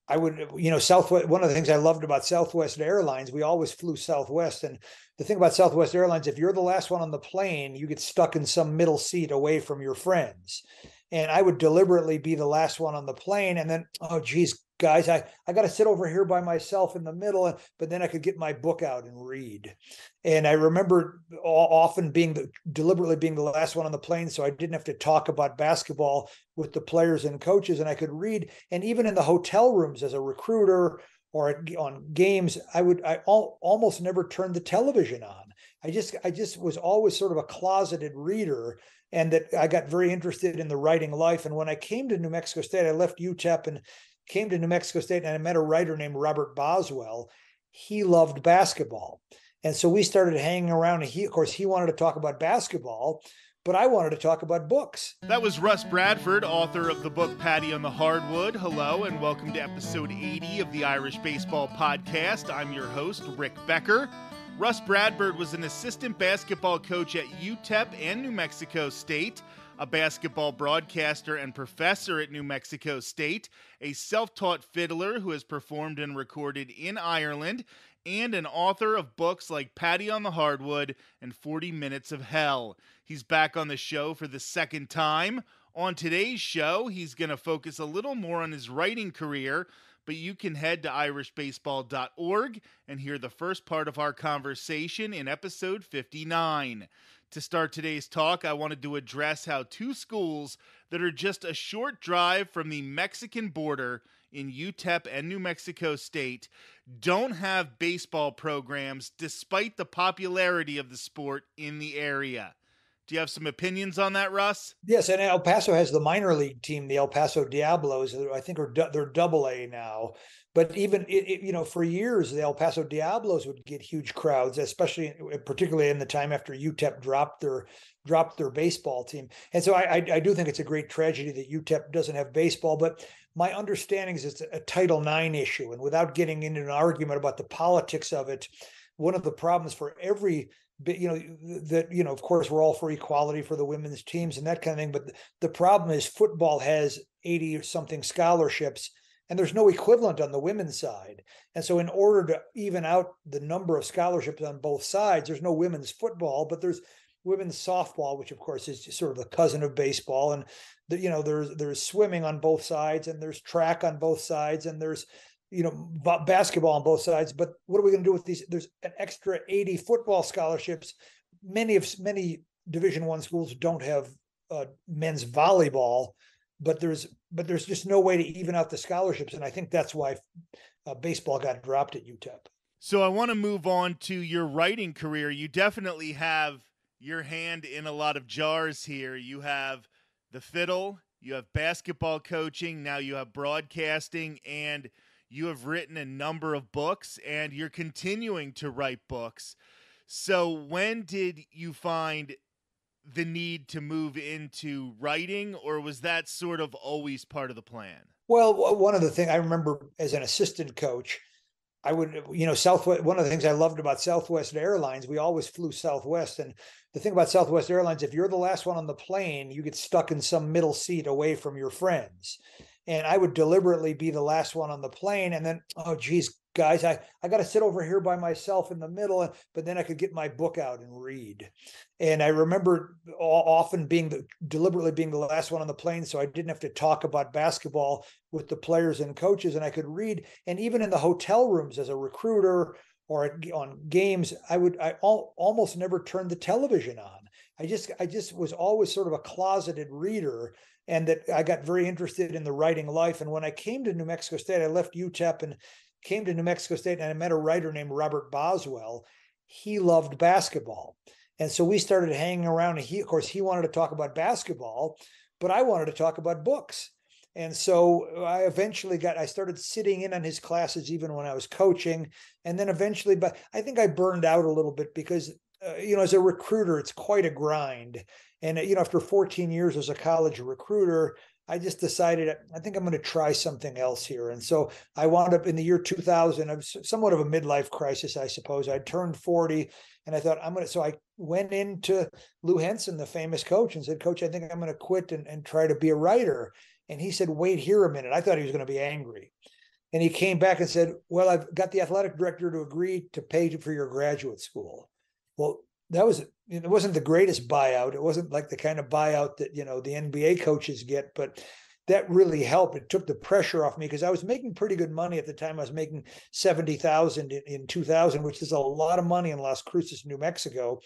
I would, Southwest, one of the things I loved about Southwest Airlines, we always flew Southwest. And the thing about Southwest Airlines, if you're the last one on the plane, you get stuck in some middle seat away from your friends. And I would deliberately be the last one on the plane. And then, oh, geez, guys, I got to sit over here by myself in the middle. But then I could get my book out and read. And I remember often deliberately being the last one on the plane. So I didn't have to talk about basketball with the players and coaches, and I could read. And even in the hotel rooms as a recruiter or on games, I almost never turned the television on. I just was always sort of a closeted reader, and that I got very interested in the writing life. And when I came to New Mexico State, I left UTEP and came to New Mexico State, and I met a writer named Robert Boswell. He loved basketball. And so we started hanging around, and he wanted to talk about basketball, but I wanted to talk about books. That was Rus Bradburd, author of the book Patty on the Hardwood. Hello, and welcome to episode 80 of the Irish Baseball Podcast. I'm your host, Rick Becker. Rus Bradburd was an assistant basketball coach at UTEP and New Mexico State, a basketball broadcaster and professor at New Mexico State, a self-taught fiddler who has performed and recorded in Ireland, and an author of books like Patty on the Hardwood and 40 Minutes of Hell. He's back on the show for the second time. On today's show, he's going to focus a little more on his writing career, but you can head to irishbaseball.org and hear the first part of our conversation in episode 59. To start today's talk, I wanted to address how two schools that are just a short drive from the Mexican border in UTEP and New Mexico State don't have baseball programs despite the popularity of the sport in the area. Do you have some opinions on that, Russ? Yes, and El Paso has the minor league team, the El Paso Diablos. I think they're AA now. But even for years, the El Paso Diablos would get huge crowds, particularly in the time after UTEP dropped their baseball team. And so I do think it's a great tragedy that UTEP doesn't have baseball. But my understanding is it's a Title IX issue, and without getting into an argument about the politics of it, one of the problems for every of course, we're all for equality for the women's teams and that kind of thing. But the problem is football has 80 or something scholarships, and there's no equivalent on the women's side. And so in order to even out the number of scholarships on both sides, there's no women's football, but there's women's softball, which of course is sort of the cousin of baseball. And there's swimming on both sides, and there's track on both sides, and there's basketball on both sides. But what are we going to do with these? There's an extra 80 football scholarships. Many Division I schools don't have men's volleyball, but there's just no way to even out the scholarships. And I think that's why baseball got dropped at UTEP. So I want to move on to your writing career. You definitely have your hand in a lot of jars here. You have the fiddle, you have basketball coaching, now you have broadcasting, and you have written a number of books, and you're continuing to write books. So when did you find the need to move into writing, or was that sort of always part of the plan? Well, one of the things I remember as an assistant coach, I would, Southwest, one of the things I loved about Southwest Airlines, we always flew Southwest. And the thing about Southwest Airlines, if you're the last one on the plane, you get stuck in some middle seat away from your friends. And I would deliberately be the last one on the plane. And then, oh, geez, guys, I got to sit over here by myself in the middle. But then I could get my book out and read. And I remember often deliberately being the last one on the plane. So I didn't have to talk about basketball with the players and coaches, and I could read. And even in the hotel rooms as a recruiter or on games, I almost never turned the television on. I just was always sort of a closeted reader, and that I got very interested in the writing life. And when I came to New Mexico State, I left UTEP and came to New Mexico State, and I met a writer named Robert Boswell. He loved basketball. And so we started hanging around, and he wanted to talk about basketball, but I wanted to talk about books. And so I started sitting in on his classes even when I was coaching. And then eventually, but I think I burned out a little bit because as a recruiter, it's quite a grind. And, after 14 years as a college recruiter, I just decided, I think I'm going to try something else here. And so I wound up in the year 2000, I was somewhat of a midlife crisis, I suppose. I turned 40 and I thought so I went into Lou Henson, the famous coach, and said, Coach, I think I'm going to quit and try to be a writer. And he said, wait here a minute. I thought he was going to be angry. And he came back and said, well, I've got the athletic director to agree to pay for your graduate school. Well, it wasn't the greatest buyout. It wasn't like the kind of buyout that, the NBA coaches get, but that really helped. It took the pressure off me because I was making pretty good money at the time. I was making $70,000 in 2000, which is a lot of money in Las Cruces, New Mexico.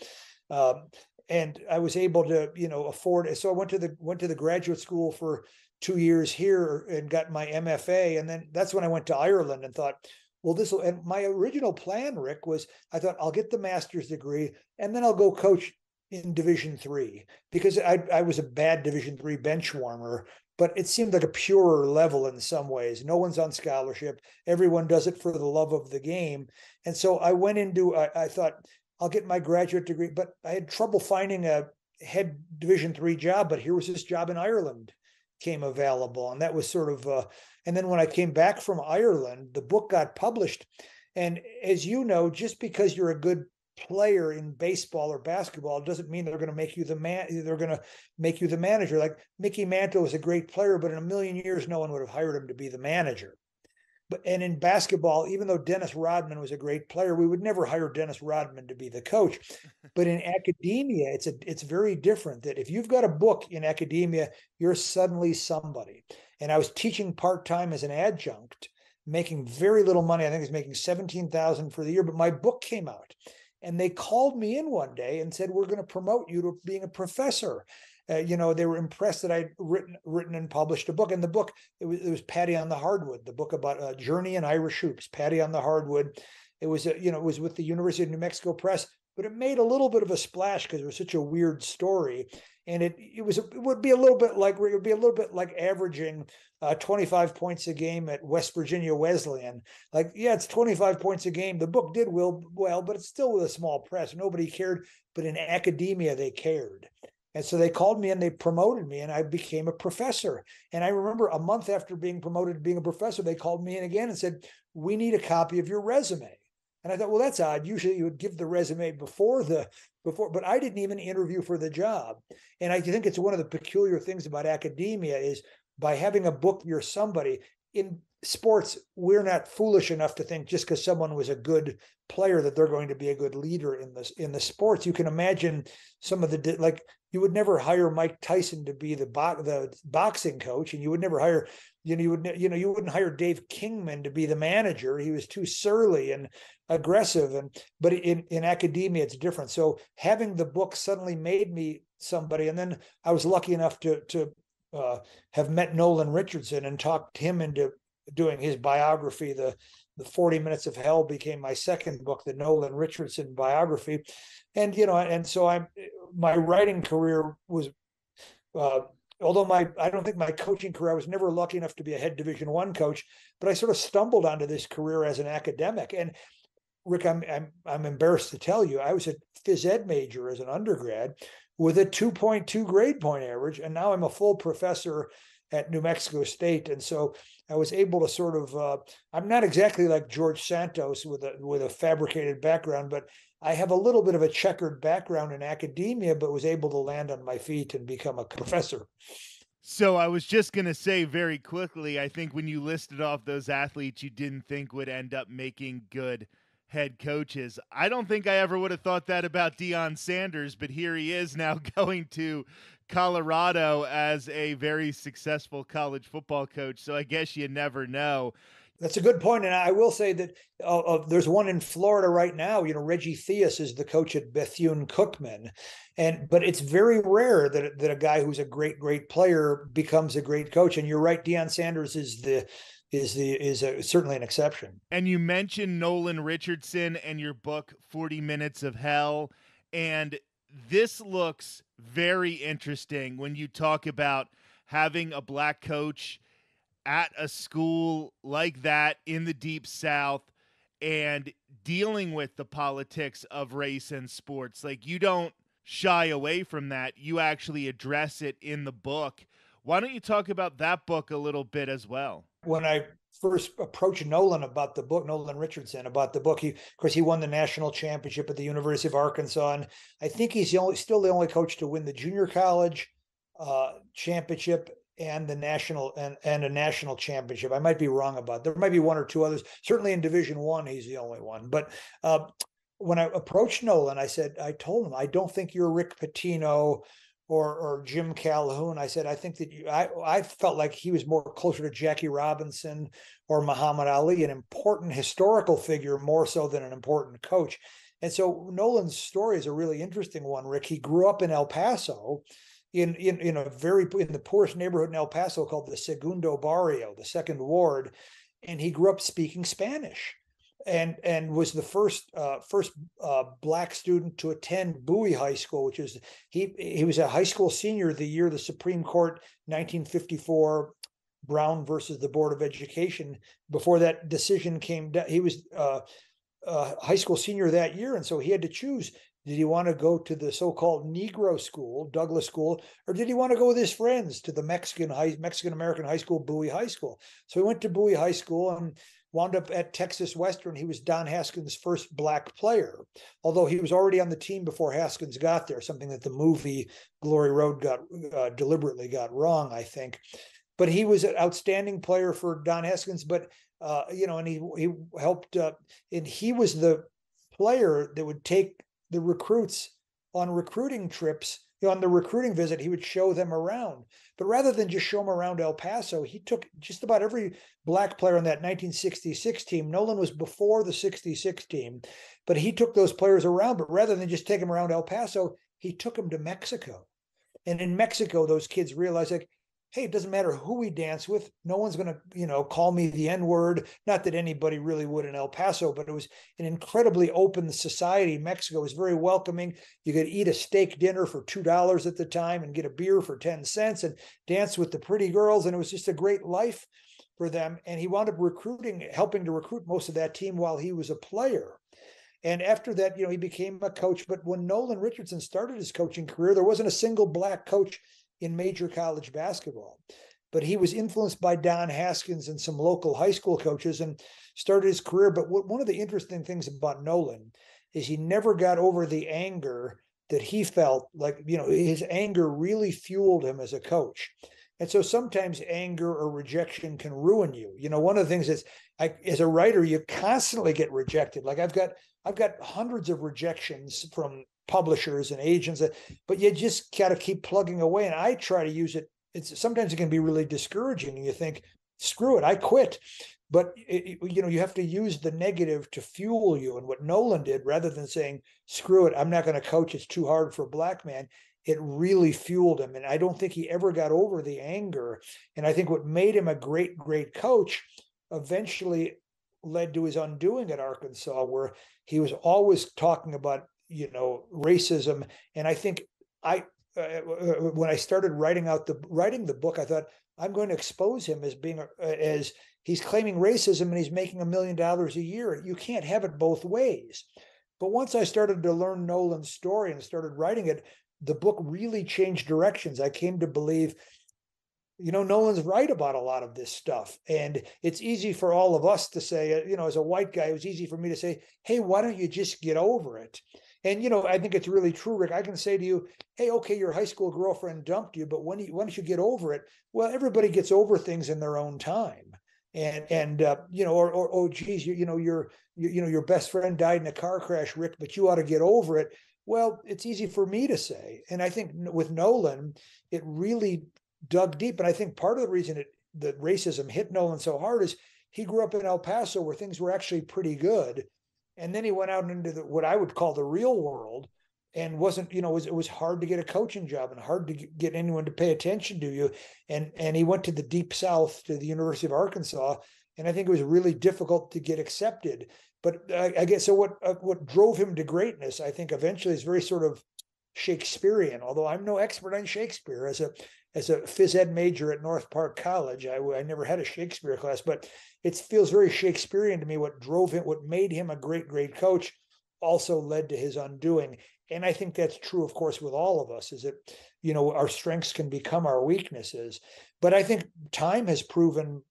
And I was able to, afford it. So I went to the graduate school for 2 years here and got my MFA. And then that's when I went to Ireland and thought, well, and my original plan, Rick, was I thought I'll get the master's degree and then I'll go coach in Division III because I was a bad Division III bench warmer, but it seemed like a purer level in some ways. No one's on scholarship. Everyone does it for the love of the game. And so I went I thought I'll get my graduate degree, but I had trouble finding a head Division III job, but here was this job in Ireland came available. And that was sort of, and then when I came back from Ireland, the book got published. And as you know, just because you're a good player in baseball or basketball doesn't mean they're going to make you the manager. Like Mickey Mantle was a great player, but in a million years, no one would have hired him to be the manager. And in basketball, even though Dennis Rodman was a great player, we would never hire Dennis Rodman to be the coach. But in academia, it's very different. That if you've got a book in academia, you're suddenly somebody. And I was teaching part-time as an adjunct, making very little money. I think I was making $17,000 for the year, but my book came out. And they called me in one day and said, we're going to promote you to being a professor. They were impressed that I'd written and published a book. And the book, it was Patty on the Hardwood, the book about a journey in Irish hoops, Patty on the Hardwood. It was, it was with the University of New Mexico Press, but it made a little bit of a splash because it was such a weird story. And it would be a little bit like averaging 25 points a game at West Virginia Wesleyan. Like, yeah, it's 25 points a game. The book did well, but it's still with a small press. Nobody cared, but in academia, they cared. And so they called me and they promoted me and I became a professor. And I remember a month after being promoted to being a professor, they called me in again and said, we need a copy of your resume. And I thought, well, that's odd. Usually you would give the resume before, but I didn't even interview for the job. And I think it's one of the peculiar things about academia is by having a book, you're somebody. In sports, we're not foolish enough to think just because someone was a good player that they're going to be a good leader in the sports. You can imagine some of the, you would never hire Mike Tyson to be the boxing coach, and you would never hire, you wouldn't hire Dave Kingman to be the manager. He was too surly and aggressive. But in academia, it's different. So having the book suddenly made me somebody. And then I was lucky enough to have met Nolan Richardson and talked him into doing his biography. The 40 Minutes of Hell became my second book, the Nolan Richardson biography. And, so my writing career was, although I don't think my coaching career, I was never lucky enough to be a head Division I coach, but I sort of stumbled onto this career as an academic. And Rick, I'm embarrassed to tell you, I was a phys ed major as an undergrad with a 2.2 grade point average. And now I'm a full professor at New Mexico State. And so I was able to sort of, I'm not exactly like George Santos with a fabricated background, but I have a little bit of a checkered background in academia, but was able to land on my feet and become a professor. So I was just going to say very quickly, I think when you listed off those athletes you didn't think would end up making good head coaches, I don't think I ever would have thought that about Deion Sanders, but here he is now going to Colorado as a very successful college football coach. So I guess you never know. That's a good point. And I will say that there's one in Florida right now. Reggie Theus is the coach at Bethune-Cookman. But it's very rare that a guy who's a great player becomes a great coach. And you're right, Deion Sanders is certainly an exception. And you mentioned Nolan Richardson and your book, 40 Minutes of Hell. And this looks very interesting when you talk about having a black coach at a school like that in the Deep South and dealing with the politics of race and sports. Like, you don't shy away from that. You actually address it in the book. Why don't you talk about that book a little bit as well? When I first approached Nolan Richardson about the book, he won the national championship at the University of Arkansas. And I think he's still the only coach to win the junior college championship and the national and a national championship. I might be wrong about, there might be one or two others. Certainly in Division I, he's the only one. But when I approached Nolan, I told him, I don't think you're Rick Pitino or Jim Calhoun. I said, I think that I felt like he was more closer to Jackie Robinson or Muhammad Ali, an important historical figure more so than an important coach. And so Nolan's story is a really interesting one, Rick. He grew up in El Paso, in the poorest neighborhood in El Paso called the Segundo Barrio, the Second Ward, and he grew up speaking Spanish, and was the first black student to attend Bowie High School, which is he was a high school senior the year the Supreme Court 1954 Brown versus the Board of Education. Before that decision came down, he was high school senior that year, and so he had to choose. Did he want to go to the so-called Negro school, Douglas School, or did he want to go with his friends to the Mexican-American high school, Bowie High School? So he went to Bowie High School and wound up at Texas Western. He was Don Haskins' first black player, although he was already on the team before Haskins got there, something that the movie Glory Road deliberately got wrong, I think. But he was an outstanding player for Don Haskins, but and he helped, and he was the player that would take the recruits on recruiting trips. On the recruiting visit, he would show them around. But rather than just show them around El Paso, he took just about every black player on that 1966 team. Nolan was before the 66 team, but he took those players around. But rather than just take them around El Paso, he took them to Mexico. And in Mexico, those kids realized, like, hey, it doesn't matter who we dance with. No one's going to, call me the N-word. Not that anybody really would in El Paso, but it was an incredibly open society. Mexico was very welcoming. You could eat a steak dinner for $2 at the time and get a beer for 10 cents and dance with the pretty girls. And it was just a great life for them. And he wound up helping to recruit most of that team while he was a player. And after that, he became a coach. But when Nolan Richardson started his coaching career, there wasn't a single black coach in major college basketball, but he was influenced by Don Haskins and some local high school coaches and started his career. But one of the interesting things about Nolan is he never got over the anger that he felt. Like, his anger really fueled him as a coach. And so sometimes anger or rejection can ruin you. One of the things is, as a writer, you constantly get rejected. Like I've got hundreds of rejections from publishers and agents, but you just got to keep plugging away. And I try to use it. Sometimes it can be really discouraging, and you think, screw it, I quit. But you have to use the negative to fuel you. And what Nolan did, rather than saying, screw it, I'm not going to coach, it's too hard for a black man, it really fueled him. And I don't think he ever got over the anger. And I think what made him a great, great coach eventually led to his undoing at Arkansas, where he was always talking about racism. And I think when I started writing the book, I thought, I'm going to expose him as he's claiming racism and he's making $1 million a year. You can't have it both ways. But once I started to learn Nolan's story and started writing it, the book really changed directions. I came to believe, Nolan's right about a lot of this stuff. And it's easy for all of us to say, as a white guy, it was easy for me to say, hey, why don't you just get over it? And, I think it's really true, Rick. I can say to you, hey, okay, your high school girlfriend dumped you, but when don't you get over it? Well, everybody gets over things in their own time. Oh, geez, your best friend died in a car crash, Rick, but you ought to get over it. Well, it's easy for me to say. And I think with Nolan, it really dug deep. And I think part of the reason that racism hit Nolan so hard is he grew up in El Paso, where things were actually pretty good. And then he went out into what I would call the real world, and wasn't, it was hard to get a coaching job and hard to get anyone to pay attention to you. And he went to the Deep South, to the University of Arkansas. And I think it was really difficult to get accepted. But I guess, so what drove him to greatness, I think eventually, is very sort of Shakespearean, although I'm no expert on Shakespeare. As a phys ed major at North Park College, I never had a Shakespeare class, but it feels very Shakespearean to me. What made him a great, great coach also led to his undoing. And I think that's true, of course, with all of us, is that, our strengths can become our weaknesses. But I think time has proven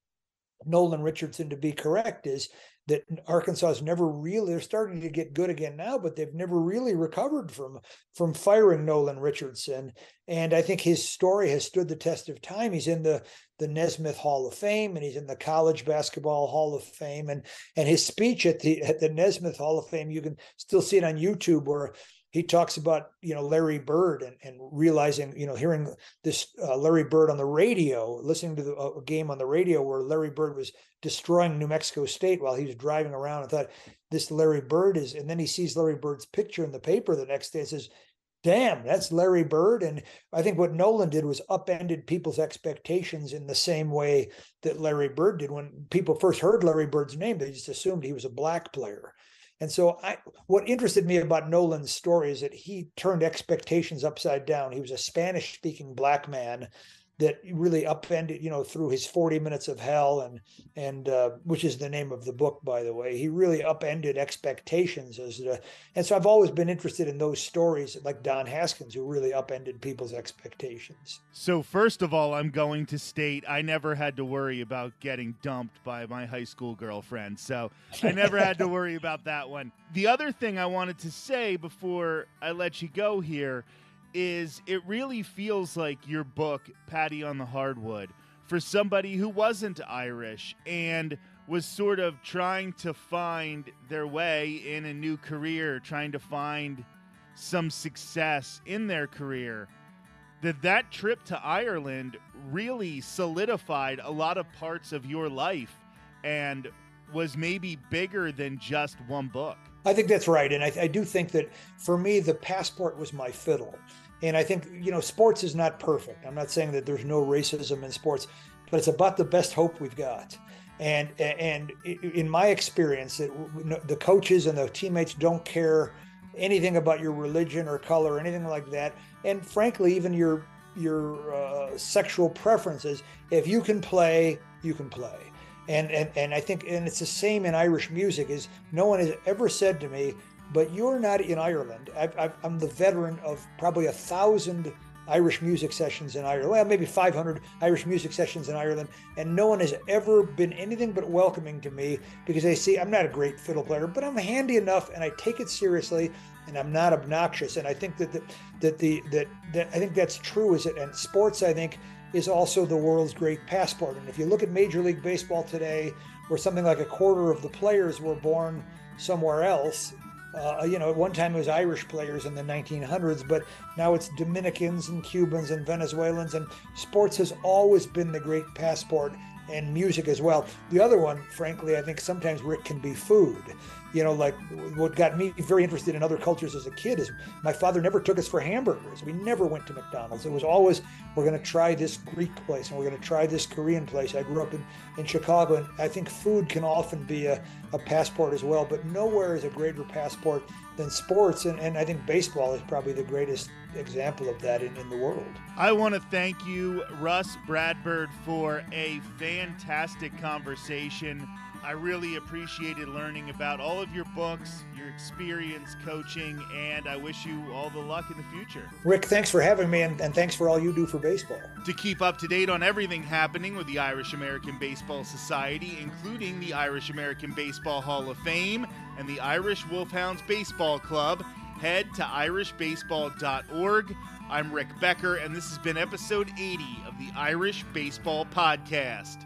Nolan Richardson to be correct, is that Arkansas has never really, they're starting to get good again now, but they've never really recovered from firing Nolan Richardson. And I think his story has stood the test of time. He's in the Nesmith Hall of Fame, and he's in the College Basketball Hall of Fame. And his speech at the Nesmith Hall of Fame, you can still see it on YouTube, where he talks about, Larry Bird and realizing, hearing this Larry Bird on the radio, listening to a game on the radio where Larry Bird was destroying New Mexico State while he was driving around, and thought, this Larry Bird is, and then he sees Larry Bird's picture in the paper the next day and says, damn, that's Larry Bird. And I think what Nolan did was upended people's expectations in the same way that Larry Bird did. When people first heard Larry Bird's name, they just assumed he was a black player. And so what interested me about Nolan's story is that he turned expectations upside down. He was a Spanish-speaking black man that really upended, through his 40 Minutes of Hell, and which is the name of the book, by the way. He really upended expectations and so I've always been interested in those stories, like Don Haskins, who really upended people's expectations. So first of all, I'm going to state I never had to worry about getting dumped by my high school girlfriend, so I never had to worry about that one. The other thing I wanted to say before I let you go here is it really feels like your book, Patty on the Hardwood, for somebody who wasn't Irish and was sort of trying to find their way in a new career, trying to find some success in their career, that trip to Ireland really solidified a lot of parts of your life and was maybe bigger than just one book. I think that's right. And I do think that for me, the passport was my fiddle. And I think, sports is not perfect. I'm not saying that there's no racism in sports, but it's about the best hope we've got. And in my experience, the coaches and the teammates don't care anything about your religion or color or anything like that. And frankly, even your sexual preferences. If you can play, you can play. And I think, and it's the same in Irish music, is no one has ever said to me, but you're not in Ireland. I'm the veteran of probably 1,000 Irish music sessions in Ireland, well, maybe 500 Irish music sessions in Ireland, and no one has ever been anything but welcoming to me, because they see I'm not a great fiddle player, but I'm handy enough, and I take it seriously, and I'm not obnoxious. And I think that I think that's true. And sports, I think, is also the world's great passport. And if you look at Major League Baseball today, where something like a quarter of the players were born somewhere else, at one time it was Irish players in the 1900s, but now it's Dominicans and Cubans and Venezuelans, and sports has always been the great passport, and music as well. The other one, frankly, I think sometimes, Rick, can be food. Like what got me very interested in other cultures as a kid is my father never took us for hamburgers. We never went to McDonald's. It was always, we're going to try this Greek place and we're going to try this Korean place. I grew up in Chicago, and I think food can often be a passport as well, but nowhere is a greater passport than sports. And I think baseball is probably the greatest example of that in the world. I want to thank you, Rus Bradburd, for a fantastic conversation. I really appreciated learning about all of your books, your experience coaching, and I wish you all the luck in the future. Rick, thanks for having me, and thanks for all you do for baseball. To keep up to date on everything happening with the Irish American Baseball Society, including the Irish American Baseball Hall of Fame and the Irish Wolfhounds Baseball Club, head to irishbaseball.org. I'm Rick Becker, and this has been episode 80 of the Irish Baseball Podcast.